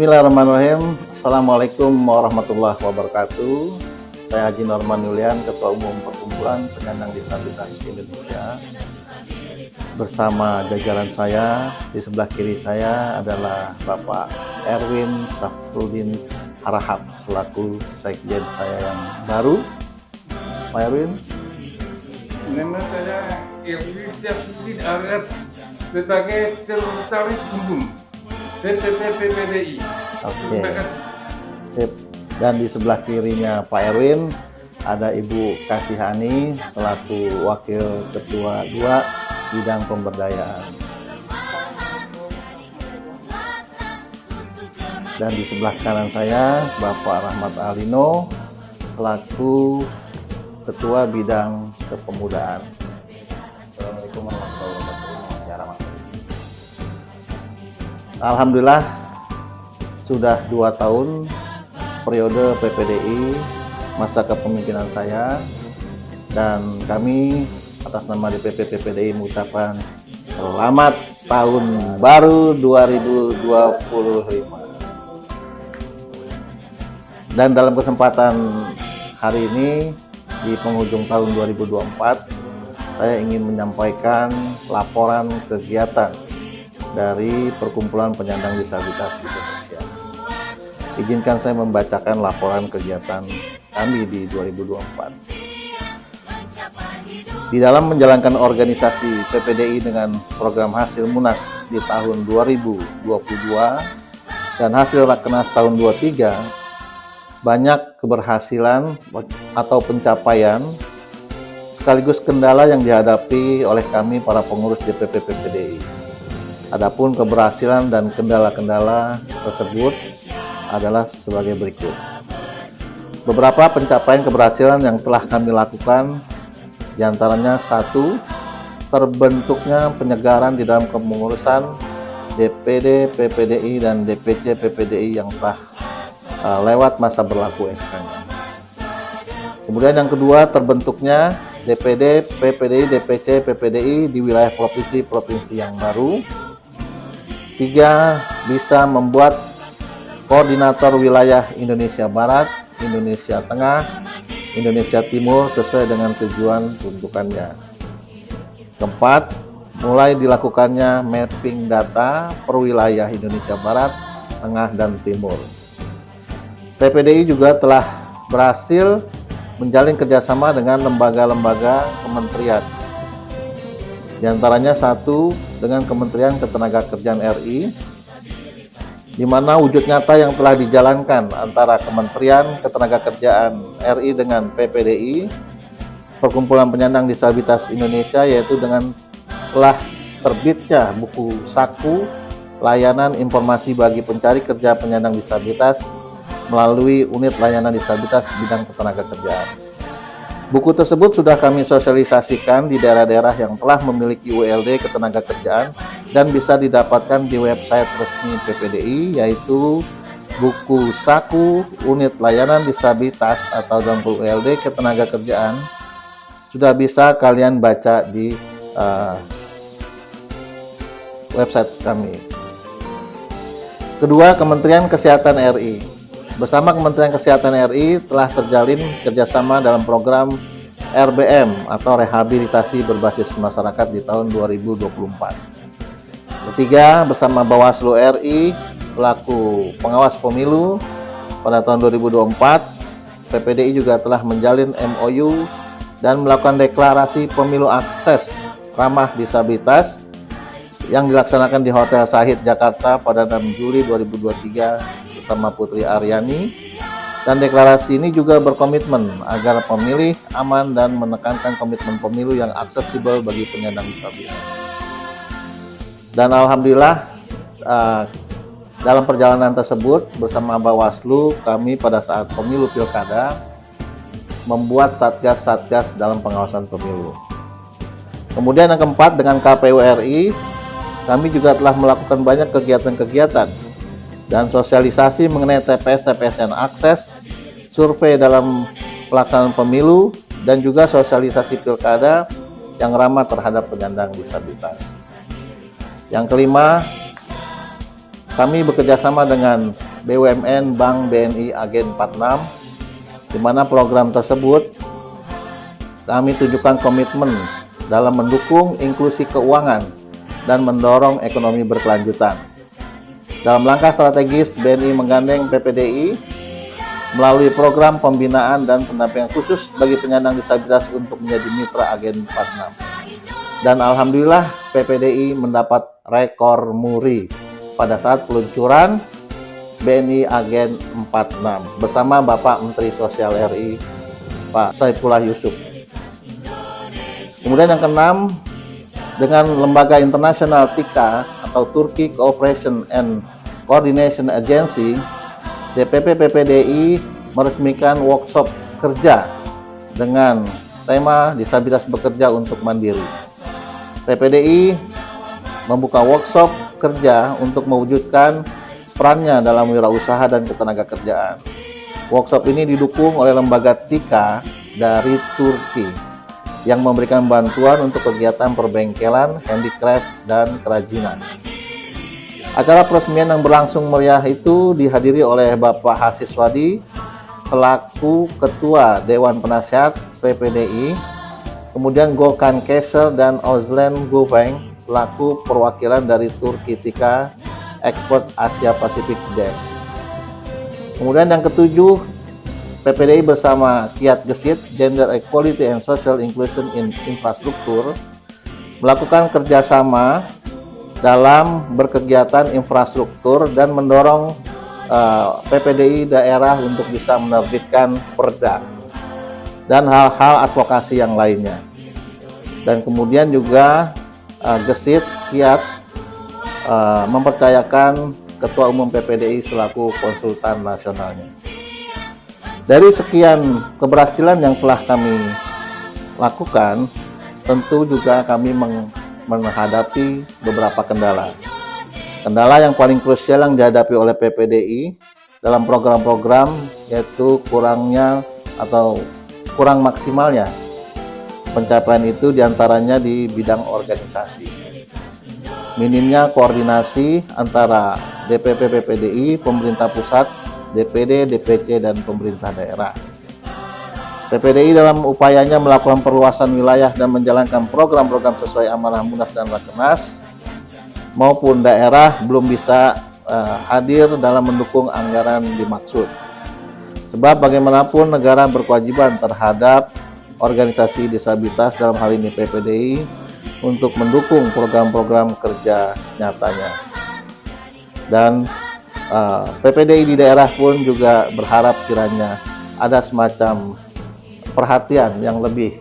Bismillahirrahmanirrahim. Assalamualaikum warahmatullahi wabarakatuh. Saya Haji Norman Yulian, Ketua Umum Perkumpulan Penyandang Disabilitas Indonesia. Bersama jajaran saya, di sebelah kiri saya adalah Bapak Erwin Safrudin Harahap selaku sekjen saya yang baru. Pak Erwin. Nama saya Erwin Safrudin Harahap sebagai Sekretaris Umum PPDI. Oke. Sip. Dan di sebelah kirinya Pak Erwin ada Ibu Kasihani selaku Wakil Ketua 2 Bidang Pemberdayaan. Dan di sebelah kanan saya Bapak Rahmat Alino selaku Ketua Bidang Kepemudaan. Assalamualaikum warahmatullahi wabarakatuh. Alhamdulillah sudah 2 tahun periode PPDI, masa kepemimpinan saya, dan kami atas nama DPP PPDI mengucapkan selamat tahun baru 2025. Dan dalam kesempatan hari ini di penghujung tahun 2024, saya ingin menyampaikan laporan kegiatan dari Perkumpulan Penyandang Disabilitas Indonesia. Izinkan saya membacakan laporan kegiatan kami di 2024. Di dalam menjalankan organisasi PPDI dengan program hasil Munas di tahun 2022 dan hasil Rakernas tahun 23, banyak keberhasilan atau pencapaian sekaligus kendala yang dihadapi oleh kami para pengurus DPP PPDI. Adapun keberhasilan dan kendala-kendala tersebut adalah sebagai berikut. Beberapa pencapaian keberhasilan yang telah kami lakukan, diantaranya 1. Terbentuknya penyegaran di dalam kepengurusan DPD PPDI dan DPC PPDI yang telah lewat masa berlaku SK-nya. Kemudian yang kedua, terbentuknya DPD PPDI DPC PPDI di wilayah provinsi yang baru. 3. Bisa membuat koordinator wilayah Indonesia Barat, Indonesia Tengah, Indonesia Timur sesuai dengan tujuan peruntukannya. 4. Mulai dilakukannya mapping data per wilayah Indonesia Barat, Tengah, dan Timur. PPDI juga telah berhasil menjalin kerjasama dengan lembaga-lembaga kementerian. Di antaranya 1 dengan Kementerian Ketenagakerjaan RI, di mana wujud nyata yang telah dijalankan antara Kementerian Ketenagakerjaan RI dengan PPDI, Perkumpulan Penyandang Disabilitas Indonesia, yaitu dengan telah terbitnya buku saku layanan informasi bagi pencari kerja penyandang disabilitas melalui unit layanan disabilitas bidang ketenagakerjaan. Buku tersebut sudah kami sosialisasikan di daerah-daerah yang telah memiliki ULD ketenagakerjaan dan bisa didapatkan di website resmi PPDI, yaitu buku saku unit layanan disabilitas atau ULD ketenagakerjaan. Sudah bisa kalian baca di website kami. Kedua, Kementerian Kesehatan RI. Bersama Kementerian Kesehatan RI telah terjalin kerjasama dalam program RBM atau Rehabilitasi Berbasis Masyarakat di tahun 2024. Ketiga, bersama Bawaslu RI selaku pengawas pemilu pada tahun 2024, PPDI juga telah menjalin MOU dan melakukan deklarasi pemilu akses ramah disabilitas yang dilaksanakan di Hotel Sahid Jakarta pada 6 Juli 2023 bersama Putri Aryani, dan deklarasi ini juga berkomitmen agar pemilih aman dan menekankan komitmen pemilu yang aksesibel bagi penyandang disabilitas. Dan alhamdulillah dalam perjalanan tersebut bersama Bawaslu, kami pada saat pemilu pilkada membuat satgas-satgas dalam pengawasan pemilu. Kemudian yang keempat, dengan KPU RI kami juga telah melakukan banyak kegiatan-kegiatan dan sosialisasi mengenai TPS yang akses, survei dalam pelaksanaan pemilu, dan juga sosialisasi pilkada yang ramah terhadap penyandang disabilitas. Yang kelima, kami bekerjasama dengan BUMN Bank BNI Agen 46, di mana program tersebut kami tujukan komitmen dalam mendukung inklusi keuangan dan mendorong ekonomi berkelanjutan. Dalam langkah strategis, BNI menggandeng PPDI melalui program pembinaan dan pendampingan khusus bagi penyandang disabilitas untuk menjadi mitra Agen 46. Dan alhamdulillah PPDI mendapat rekor muri pada saat peluncuran BNI Agen 46 bersama Bapak Menteri Sosial RI Pak Saifullah Yusuf. Kemudian yang keenam, dengan lembaga internasional TICA atau Turkey Cooperation and Coordination Agency, DPP PPDI meresmikan workshop kerja dengan tema disabilitas bekerja untuk mandiri. PPDI membuka workshop kerja untuk mewujudkan perannya dalam wirausaha dan ketenagakerjaan. Workshop ini didukung oleh lembaga TICA dari Turki yang memberikan bantuan untuk kegiatan perbengkelan, handicraft, dan kerajinan. Acara peresmian yang berlangsung meriah itu dihadiri oleh Bapak Hasis Wadi selaku Ketua Dewan Penasihat PPDI, kemudian Gökhan Keser dan Özlem Gülfeng selaku perwakilan dari Turki TICA Export Asia Pasifik Desk. Kemudian yang ketujuh, PPDI bersama Kiat Gesit Gender Equality and Social Inclusion in Infrastruktur melakukan kerjasama dalam berkegiatan infrastruktur dan mendorong PPDI daerah untuk bisa menerbitkan perda dan hal-hal advokasi yang lainnya. Dan kemudian juga Gesit Kiat mempercayakan Ketua Umum PPDI selaku konsultan nasionalnya. Dari sekian keberhasilan yang telah kami lakukan, tentu juga kami menghadapi beberapa kendala. Kendala yang paling krusial yang dihadapi oleh PPDI dalam program-program yaitu kurangnya atau kurang maksimalnya pencapaian itu diantaranya di bidang organisasi. Minimnya koordinasi antara DPP PPDI, pemerintah pusat, DPD, DPC, dan pemerintah daerah. PPDI dalam upayanya melakukan perluasan wilayah dan menjalankan program-program sesuai amanah Munas dan Rakernas maupun daerah belum bisa hadir dalam mendukung anggaran dimaksud. Sebab bagaimanapun negara berkewajiban terhadap organisasi disabilitas, dalam hal ini PPDI, untuk mendukung program-program kerja nyatanya. Dan PPDI di daerah pun juga berharap kiranya ada semacam perhatian yang lebih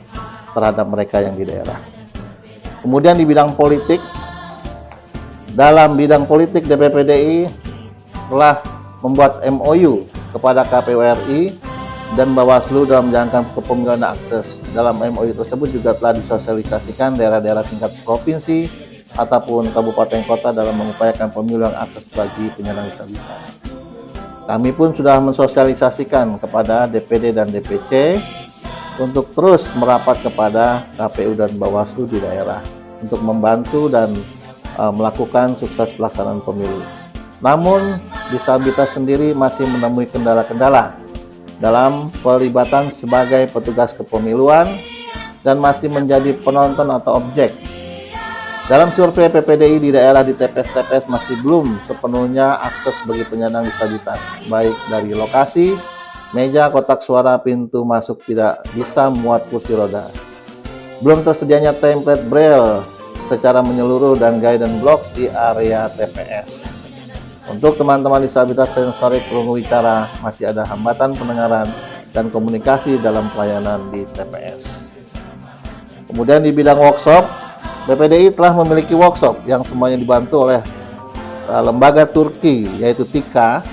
terhadap mereka yang di daerah. Kemudian di bidang politik, dalam bidang politik DPPDI telah membuat MOU kepada KPU RI dan Bawaslu dalam menjalankan kepemiluan akses. Dalam MOU tersebut juga telah disosialisasikan daerah-daerah tingkat provinsi ataupun kabupaten kota dalam mengupayakan pemiluan akses bagi penyandang disabilitas. Kami pun sudah mensosialisasikan kepada DPD dan DPC untuk terus merapat kepada KPU dan Bawaslu di daerah untuk membantu dan melakukan sukses pelaksanaan pemilu. Namun, disabilitas sendiri masih menemui kendala-kendala dalam pelibatan sebagai petugas kepemiluan dan masih menjadi penonton atau objek. Dalam survei PPDI di daerah di TPS-TPS masih belum sepenuhnya akses bagi penyandang disabilitas, baik dari lokasi, meja, kotak suara, pintu masuk tidak bisa muat kursi roda. Belum tersedianya template braille secara menyeluruh dan guidance blocks di area TPS. Untuk teman-teman disabilitas sensorik wicara masih ada hambatan pendengaran dan komunikasi dalam pelayanan di TPS. Kemudian di bidang workshop, PPDI telah memiliki workshop yang semuanya dibantu oleh lembaga Turki yaitu TICA,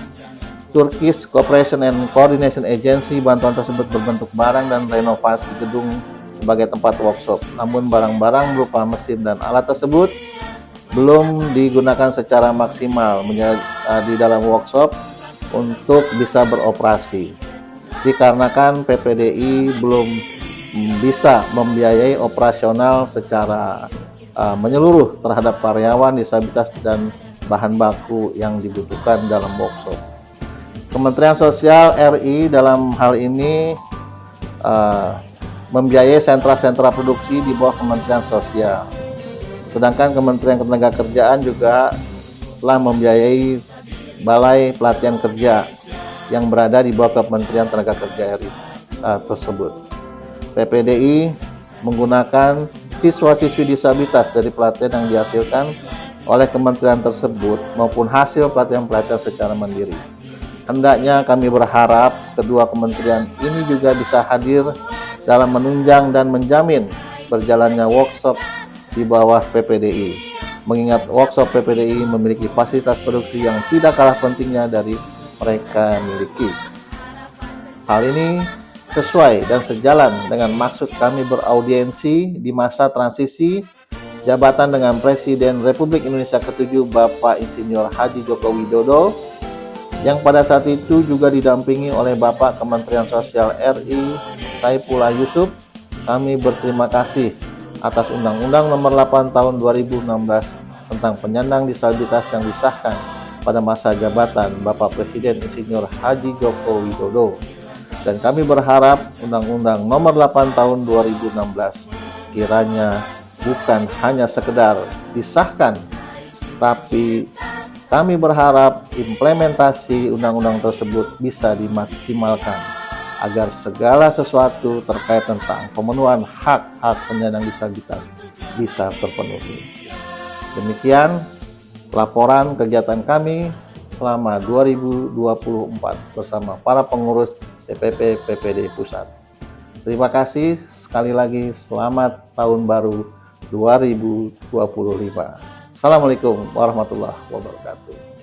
Turkish Cooperation and Coordination Agency. Bantuan tersebut berbentuk barang dan renovasi gedung sebagai tempat workshop. Namun barang-barang berupa mesin dan alat tersebut belum digunakan secara maksimal di dalam workshop untuk bisa beroperasi. Dikarenakan PPDI belum bisa membiayai operasional secara menyeluruh terhadap karyawan disabilitas dan bahan baku yang dibutuhkan dalam workshop. Kementerian Sosial RI dalam hal ini membiayai sentra-sentra produksi di bawah Kementerian Sosial. Sedangkan Kementerian Ketenagakerjaan juga telah membiayai Balai Pelatihan Kerja yang berada di bawah Kementerian Tenaga Kerja RI tersebut. PPDI menggunakan siswa-siswi disabilitas dari pelatihan yang dihasilkan oleh kementerian tersebut maupun hasil pelatihan-pelatihan secara mandiri. Hendaknya kami berharap kedua kementerian ini juga bisa hadir dalam menunjang dan menjamin berjalannya workshop di bawah PPDI. Mengingat workshop PPDI memiliki fasilitas produksi yang tidak kalah pentingnya dari mereka miliki. Hal ini sesuai dan sejalan dengan maksud kami beraudiensi di masa transisi jabatan dengan Presiden Republik Indonesia ke-7 Bapak Insinyur Haji Joko Widodo, yang pada saat itu juga didampingi oleh Bapak Kementerian Sosial RI Saifullah Yusuf. Kami berterima kasih atas Undang-Undang Nomor 8 Tahun 2016 tentang penyandang disabilitas yang disahkan pada masa jabatan Bapak Presiden Insinyur Haji Joko Widodo. Dan kami berharap Undang-Undang Nomor 8 Tahun 2016 kiranya bukan hanya sekedar disahkan, tapi kami berharap implementasi undang-undang tersebut bisa dimaksimalkan agar segala sesuatu terkait tentang pemenuhan hak-hak penyandang disabilitas bisa terpenuhi. Demikian laporan kegiatan kami selama 2024 bersama para pengurus DPP PPD Pusat. Terima kasih sekali lagi, selamat tahun baru 2025. Assalamualaikum warahmatullahi wabarakatuh.